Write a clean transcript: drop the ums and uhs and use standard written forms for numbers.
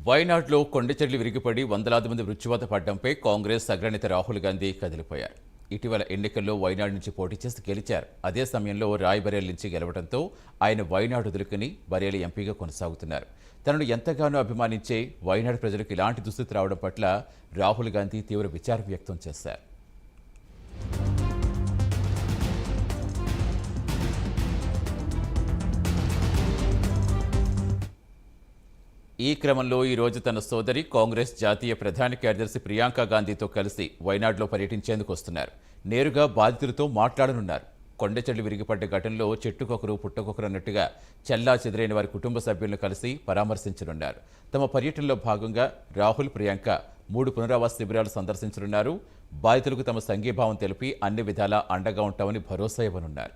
వైనాడ్లో కొండచెర్లు విరిగిపడి వందలాది మంది మృత్యువాత పడ్డంపై కాంగ్రెస్ అగ్రనేత రాహుల్ గాంధీ కదిలిపోయారు. ఇటీవల ఎన్నికల్లో వైనాడ్ నుంచి పోటీ చేసి గెలిచారు. అదే సమయంలో రాయ్బరేలీ నుంచి గెలవడంతో ఆయన వైనాడ్ వదులుకుని బరేలీ ఎంపీగా కొనసాగుతున్నారు. తనను ఎంతగానో అభిమానించే వైనాడ్ ప్రజలకు ఇలాంటి దుస్థితి రావడం పట్ల రాహుల్ గాంధీ తీవ్ర విచారం వ్యక్తం చేశారు. ఈ క్రమంలో ఈ రోజు తన సోదరి కాంగ్రెస్ జాతీయ ప్రధాన కార్యదర్శి ప్రియాంక గాంధీతో కలిసి వైనాడ్లో పర్యటించేందుకు వస్తున్నారు. నేరుగా బాధితులతో మాట్లాడనున్నారు. కొండచెర్లు విరిగిపడ్డ ఘటనలో చెట్టుకొకరు పుట్టకొకరు అన్నట్టుగా చెల్లా చెదిరైన వారి కుటుంబ సభ్యులను కలిసి పరామర్శించనున్నారు. తమ పర్యటనలో భాగంగా రాహుల్, ప్రియాంక 3 పునరావాస శిబిరాలు సందర్శించనున్నారు. బాధితులకు తమ సంఘీభావం తెలిపి అన్ని విధాలా అండగా ఉంటామని భరోసా ఇవ్వనున్నారు.